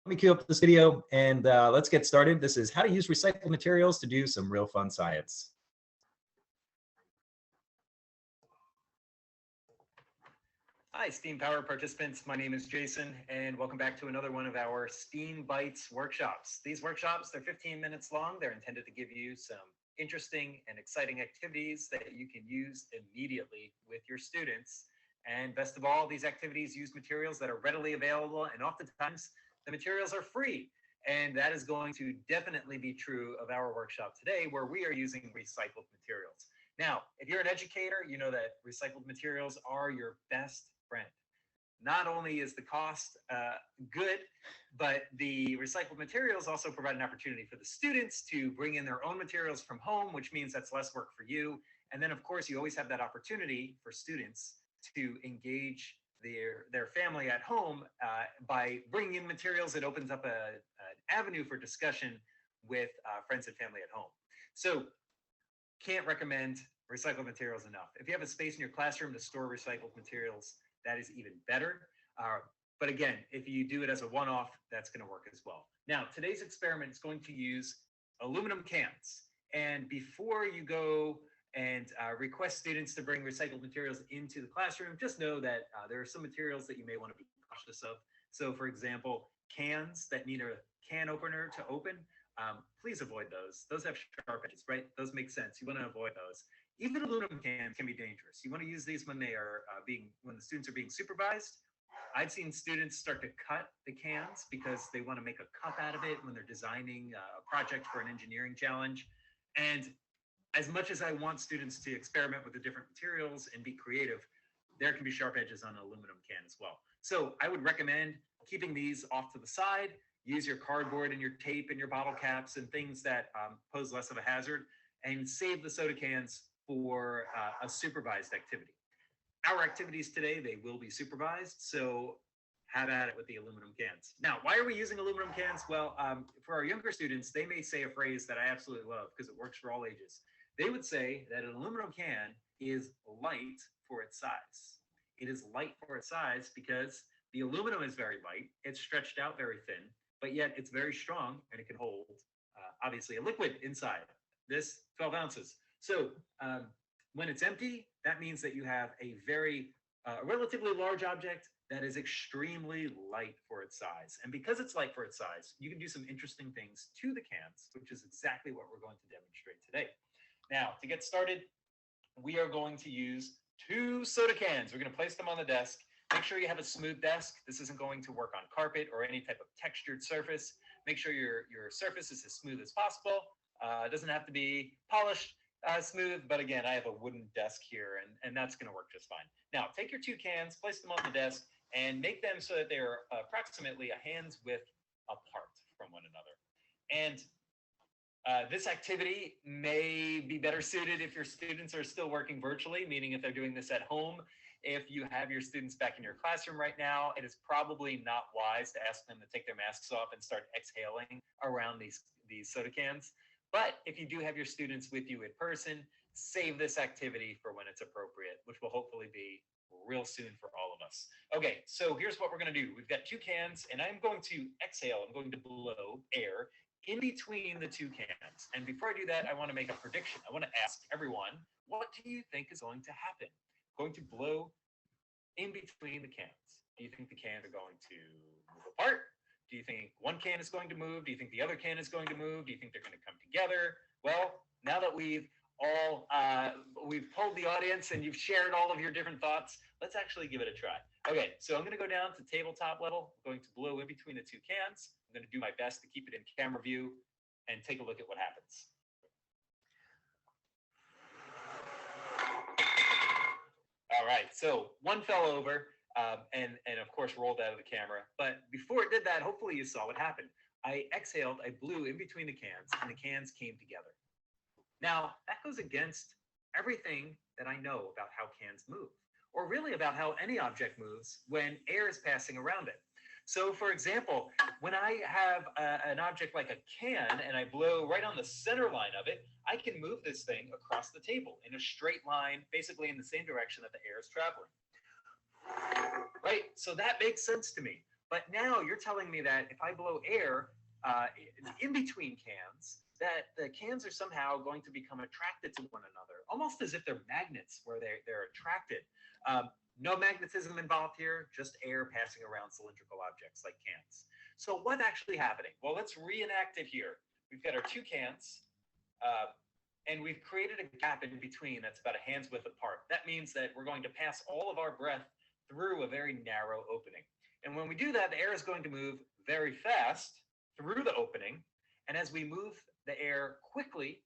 Let me cue up this video and let's get started. This is how to use recycled materials to do some real fun science. Hi, STEAMpower participants. My name is Jason, and welcome back to another one of our STEAM Bites workshops. These workshops, they're 15 minutes long. They're intended to give you some interesting and exciting activities that you can use immediately with your students. And best of all, these activities use materials that are readily available, and oftentimes the materials are free. And that is going to definitely be true of our workshop today, where we are using recycled materials. Now, if you're an educator, you know that recycled materials are your best friend. Not only is the cost good, but the recycled materials also provide an opportunity for the students to bring in their own materials from home, which means that's less work for you. And then, of course, you always have that opportunity for students to engage their family at home by bringing in materials. It opens up an avenue for discussion with friends and family at home. So can't recommend recycled materials enough. If you have a space in your classroom to store recycled materials, that is even better. But again, if you do it as a one-off, that's going to work as well. Now, today's experiment is going to use aluminum cans. And before you go and request students to bring recycled materials into the classroom, just know that there are some materials that you may want to be cautious of. So for example, cans that need a can opener to open, please avoid those. Those have sharp edges, right? Those make sense. You want to avoid those. Even aluminum cans can be dangerous. You want to use these when they are when the students are being supervised. I've seen students start to cut the cans because they want to make a cup out of it when they're designing a project for an engineering challenge. And as much as I want students to experiment with the different materials and be creative, there can be sharp edges on an aluminum can as well. So I would recommend keeping these off to the side. Use your cardboard and your tape and your bottle caps and things that pose less of a hazard, and save the soda cans for a supervised activity. Our activities today, they will be supervised, so have at it with the aluminum cans. Now, why are we using aluminum cans? Well, for our younger students, they may say a phrase that I absolutely love because it works for all ages. They would say that an aluminum can is light for its size. It is light for its size because the aluminum is very light, it's stretched out very thin, but yet it's very strong and it can hold, obviously, a liquid inside. This 12 ounces. So when it's empty, that means that you have a relatively large object that is extremely light for its size. And because it's light for its size, you can do some interesting things to the cans, which is exactly what we're going to demonstrate today. Now, to get started, we are going to use 2 soda cans. We're going to place them on the desk. Make sure you have a smooth desk. This isn't going to work on carpet or any type of textured surface. Make sure your surface is as smooth as possible. It doesn't have to be polished smooth, but again, I have a wooden desk here, and that's going to work just fine. Now, take your 2 cans, place them on the desk, and make them so that they're approximately a hand's width apart from one another. And this activity may be better suited if your students are still working virtually, meaning if they're doing this at home. If you have your students back in your classroom right now, it is probably not wise to ask them to take their masks off and start exhaling around these soda cans. But if you do have your students with you in person, save this activity for when it's appropriate, which will hopefully be real soon for all of us. Okay, so here's what we're going to do. We've got 2 cans, and I'm going to exhale. I'm going to blow air in between the 2 cans. And before I do that, I want to make a prediction. I want to ask everyone, what do you think is going to happen? I'm going to blow in between the cans. Do you think the cans are going to move apart? Do you think one can is going to move? Do you think the other can is going to move? Do you think they're going to come together? Well, now that we've polled the audience and you've shared all of your different thoughts, let's actually give it a try. Okay, so I'm going to go down to tabletop level. I'm going to blow in between the 2 cans. I'm going to do my best to keep it in camera view and take a look at what happens. All right, so one fell over and of course rolled out of the camera. But before it did that, hopefully you saw what happened. I exhaled, I blew in between the cans, and the cans came together. Now, that goes against everything that I know about how cans move, or really about how any object moves when air is passing around it. So for example, when I have an object like a can and I blow right on the center line of it, I can move this thing across the table in a straight line, basically in the same direction that the air is traveling. Right? So that makes sense to me. But now you're telling me that if I blow air in between cans, that the cans are somehow going to become attracted to one another, almost as if they're magnets where they're attracted. No magnetism involved here, just air passing around cylindrical objects like cans. So what's actually happening? Well, let's reenact it here. We've got our two cans, and we've created a gap in between that's about a hand's width apart. That means that we're going to pass all of our breath through a very narrow opening. And when we do that, the air is going to move very fast through the opening. And as we move the air quickly,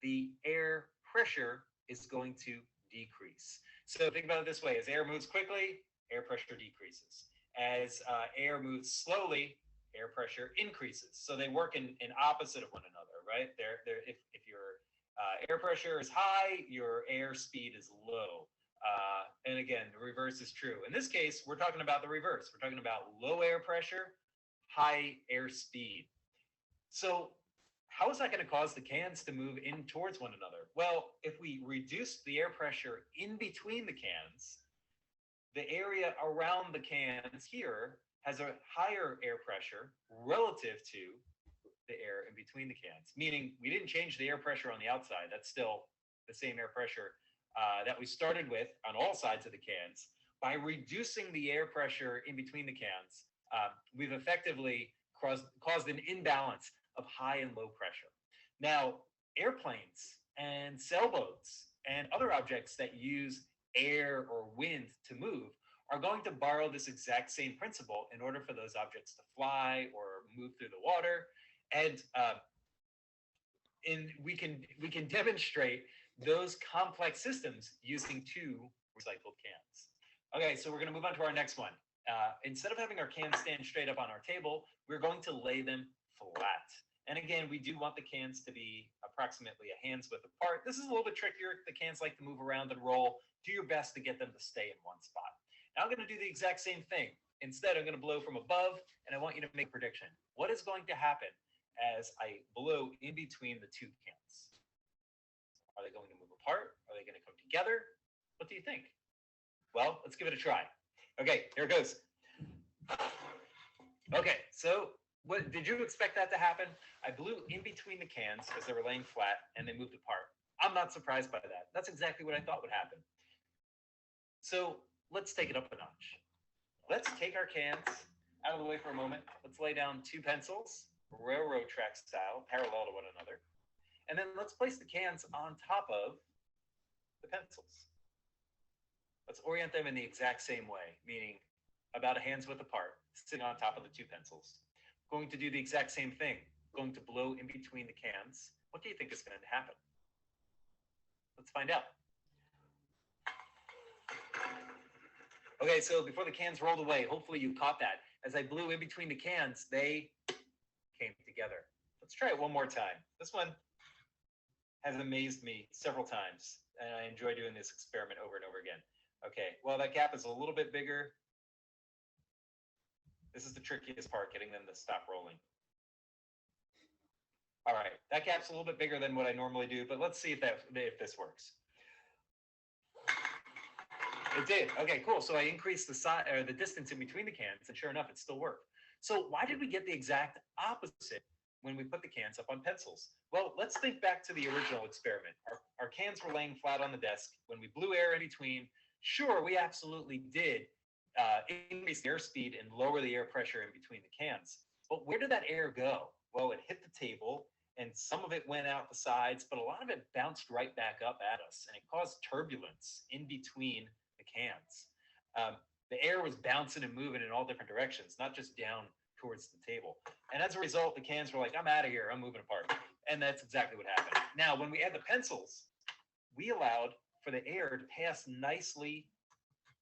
the air pressure is going to decrease. So think about it this way: as air moves quickly, air pressure decreases. As air moves slowly, air pressure increases. So they work in opposite of one another, right? If your air pressure is high, your air speed is low. And again, the reverse is true. In this case, we're talking about the reverse. We're talking about low air pressure, high air speed. So how is that going to cause the cans to move in towards one another? Well, if we reduce the air pressure in between the cans, the area around the cans here has a higher air pressure relative to the air in between the cans, meaning we didn't change the air pressure on the outside. That's still the same air pressure that we started with on all sides of the cans. By reducing the air pressure in between the cans, we've effectively caused an imbalance of high and low pressure. Now, airplanes and sailboats and other objects that use air or wind to move are going to borrow this exact same principle in order for those objects to fly or move through the water. And we can demonstrate those complex systems using two recycled cans. Okay, so we're going to move on to our next one. Instead of having our cans stand straight up on our table, we're going to lay them flat. And again, we do want the cans to be approximately a hand's width apart. This is a little bit trickier. The cans like to move around and roll. Do your best to get them to stay in one spot. Now I'm going to do the exact same thing. Instead, I'm going to blow from above, and I want you to make a prediction. What is going to happen as I blow in between the two cans? Are they going to move apart? Are they going to come together? What do you think? Well, let's give it a try. Okay, here it goes. Okay, so did you expect that to happen? I blew in between the cans as they were laying flat, and they moved apart. I'm not surprised by that. That's exactly what I thought would happen. So let's take it up a notch. Let's take our cans out of the way for a moment. Let's lay down two pencils, railroad track style, parallel to one another. And then let's place the cans on top of the pencils. Let's orient them in the exact same way, meaning about a hand's width apart, sitting on top of the two pencils. Going to do the exact same thing, going to blow in between the cans. What do you think is going to happen? Let's find out. Okay, so before the cans rolled away, hopefully you caught that. As I blew in between the cans, they came together. Let's try it one more time. This one has amazed me several times, and I enjoy doing this experiment over and over again. Okay, well, that gap is a little bit bigger. This is the trickiest part, getting them to stop rolling. All right, that gap's a little bit bigger than what I normally do, but let's see if this works. It did. Okay, cool. So I increased the size or the distance in between the cans, and sure enough, it still worked. So why did we get the exact opposite when we put the cans up on pencils? Well, let's think back to the original experiment. Our cans were laying flat on the desk. When we blew air in between, sure, we absolutely did increase the airspeed and lower the air pressure in between the cans. But where did that air go? Well, it hit the table, and some of it went out the sides, but a lot of it bounced right back up at us, and it caused turbulence in between the cans. The air was bouncing and moving in all different directions, not just down towards the table. And as a result, the cans were like, I'm out of here, I'm moving apart. And that's exactly what happened. Now, when we add the pencils, we allowed for the air to pass nicely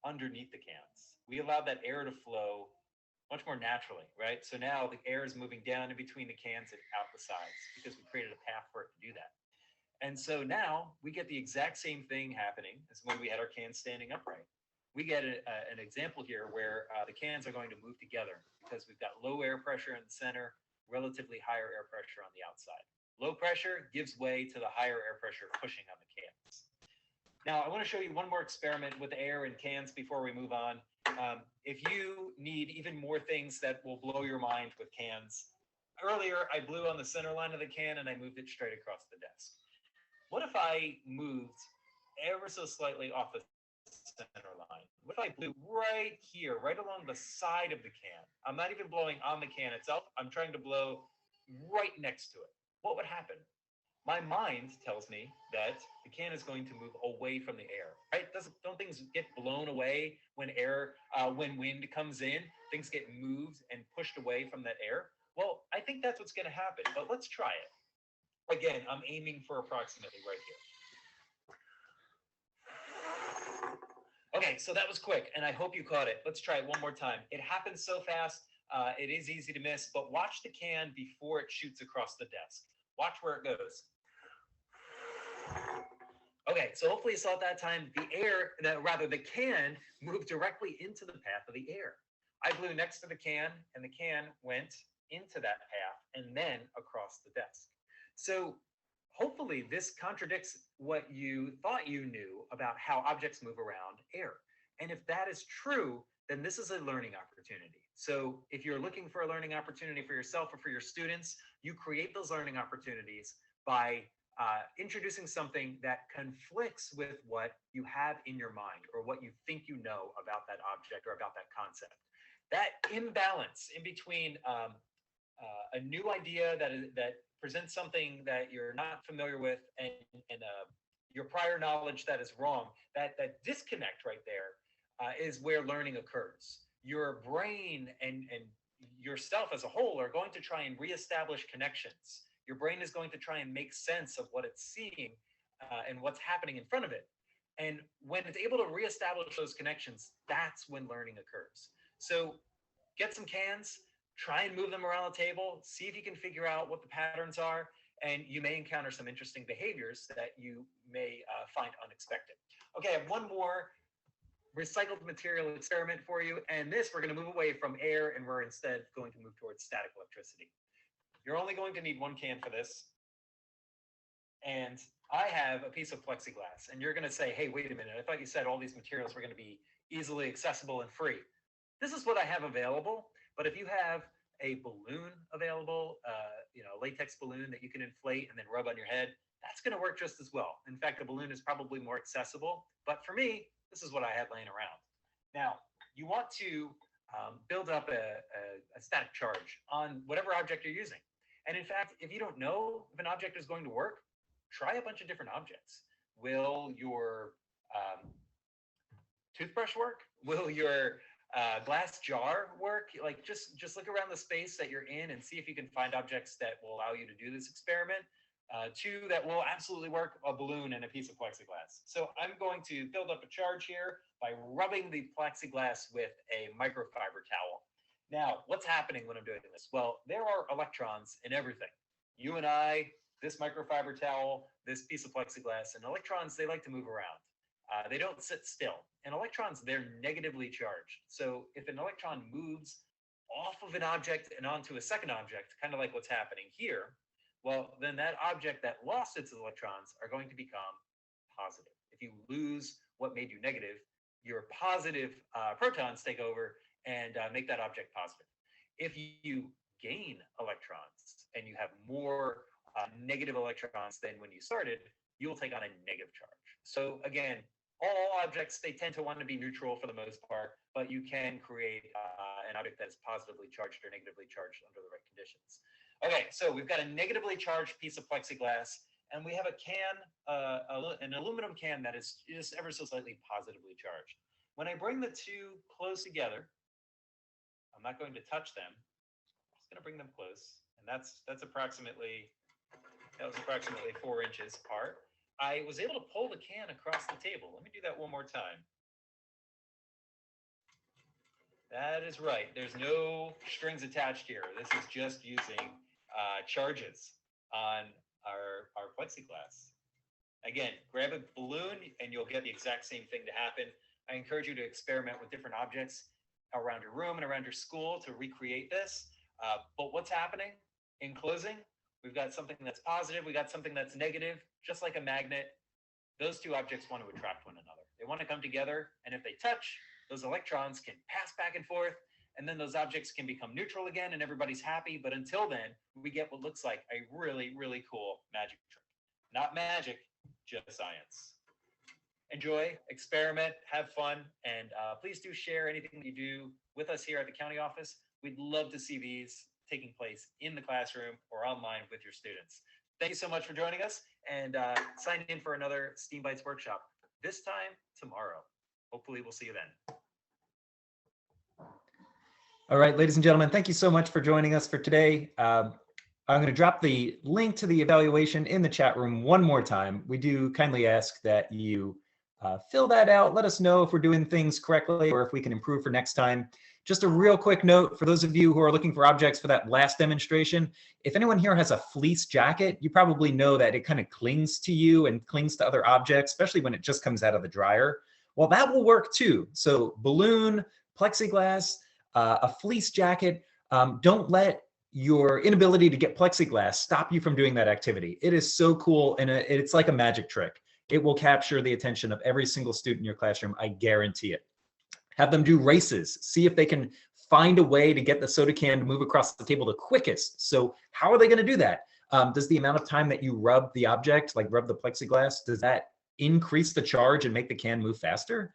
underneath the cans. We allowed that air to flow much more naturally, right? So now the air is moving down in between the cans and out the sides because we created a path for it to do that. And so now we get the exact same thing happening as when we had our cans standing upright. We get an example here where the cans are going to move together because we've got low air pressure in the center, relatively higher air pressure on the outside. Low pressure gives way to the higher air pressure pushing on the cans. Now, I want to show you one more experiment with air and cans before we move on. If you need even more things that will blow your mind with cans, earlier I blew on the center line of the can and I moved it straight across the desk. What if I moved ever so slightly off the center line? What if I blew right here, right along the side of the can? I'm not even blowing on the can itself. I'm trying to blow right next to it. What would happen? My mind tells me that the can is going to move away from the air, right? Don't things get blown away when when wind comes in? Things get moved and pushed away from that air. Well, I think that's what's going to happen, but let's try it. Again, I'm aiming for approximately right here. Okay, so that was quick, and I hope you caught it. Let's try it one more time. It happens so fast, it is easy to miss, but watch the can before it shoots across the desk. Watch where it goes. Okay, so hopefully you saw at that time the can moved directly into the path of the air. I blew next to the can, and the can went into that path and then across the desk. So hopefully this contradicts what you thought you knew about how objects move around air. And if that is true, then this is a learning opportunity. So if you're looking for a learning opportunity for yourself or for your students, you create those learning opportunities by introducing something that conflicts with what you have in your mind or what you think you know about that object or about that concept. That imbalance in between a new idea that presents something that you're not familiar with and your prior knowledge that is wrong, that disconnect right there is where learning occurs. Your brain and yourself as a whole are going to try and reestablish connections. Your brain is going to try and make sense of what it's seeing and what's happening in front of it. And when it's able to reestablish those connections, that's when learning occurs. So get some cans, try and move them around the table, see if you can figure out what the patterns are, and you may encounter some interesting behaviors that you may find unexpected. Okay, I have one more recycled material experiment for you, and this we're going to move away from air, and we're instead going to move towards static electricity. You're only going to need one can for this, and I have a piece of plexiglass, and you're going to say, hey, wait a minute, I thought you said all these materials were going to be easily accessible and free. This is what I have available, but if you have a balloon available, latex balloon that you can inflate and then rub on your head, that's going to work just as well. In fact, a balloon is probably more accessible, but for me, this is what I had laying around. Now, you want to build up a static charge on whatever object you're using. And in fact, if you don't know if an object is going to work, try a bunch of different objects. Will your toothbrush work? Will your glass jar work? Like just look around the space that you're in and see if you can find objects that will allow you to do this experiment. Two that will absolutely work, a balloon and a piece of plexiglass. So I'm going to build up a charge here by rubbing the plexiglass with a microfiber towel. Now, what's happening when I'm doing this? Well, there are electrons in everything. You and I, this microfiber towel, this piece of plexiglass, and electrons, they like to move around. They don't sit still. And electrons, they're negatively charged. So if an electron moves off of an object and onto a second object, kind of like what's happening here, well, then that object that lost its electrons are going to become positive. If you lose what made you negative, your positive protons take over and make that object positive. If you gain electrons and you have more negative electrons than when you started, you'll take on a negative charge. So again, all objects, they tend to want to be neutral for the most part, but you can create an object that is positively charged or negatively charged under the right conditions. Okay, so we've got a negatively charged piece of plexiglass, and we have a can, an aluminum can that is just ever so slightly positively charged. When I bring the two close together, I'm not going to touch them. I'm just going to bring them close, and that was approximately 4 inches apart. I was able to pull the can across the table. Let me do that one more time. That is right. There's no strings attached here. This is just using charges on our plexiglass. Again, grab a balloon and you'll get the exact same thing to happen. I encourage you to experiment with different objects around your room and around your school to recreate this. But what's happening in closing? We've got something that's positive. We got something that's negative. Just like a magnet, those two objects want to attract one another. They want to come together, and if they touch, those electrons can pass back and forth, and then those objects can become neutral again and everybody's happy. But until then, we get what looks like a really, really cool magic trick. Not magic, just science. Enjoy, experiment, have fun, and please do share anything that you do with us here at the county office. We'd love to see these taking place in the classroom or online with your students. Thank you so much for joining us, and sign in for another STEAM Bites workshop, this time tomorrow. Hopefully we'll see you then. All right, ladies and gentlemen, thank you so much for joining us for today. I'm going to drop the link to the evaluation in the chat room one more time. We do kindly ask that you fill that out. Let us know if we're doing things correctly or if we can improve for next time. Just a real quick note for those of you who are looking for objects for that last demonstration. If anyone here has a fleece jacket, you probably know that it kind of clings to you and clings to other objects, especially when it just comes out of the dryer. Well, that will work too. So balloon, plexiglass, a fleece jacket. Don't let your inability to get plexiglass stop you from doing that activity. It is so cool, and it's like a magic trick. It will capture the attention of every single student in your classroom. I guarantee it. Have them do races. See if they can find a way to get the soda can to move across the table the quickest. So how are they going to do that? Does the amount of time that you rub the object, like rub the plexiglass, does that increase the charge and make the can move faster?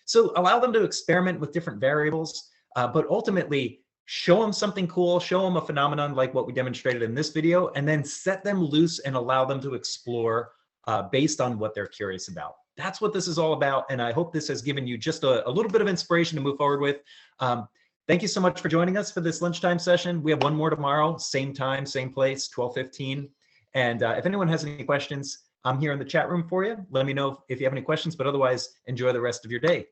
So allow them to experiment with different variables, but ultimately show them something cool, show them a phenomenon like what we demonstrated in this video, and then set them loose and allow them to explore based on what they're curious about. That's what this is all about, and I hope this has given you just a little bit of inspiration to move forward with. Thank you so much for joining us for this lunchtime session. We have one more tomorrow, same time, same place, 12:15. And if anyone has any questions, I'm here in the chat room for you. Let me know if you have any questions, but otherwise, enjoy the rest of your day.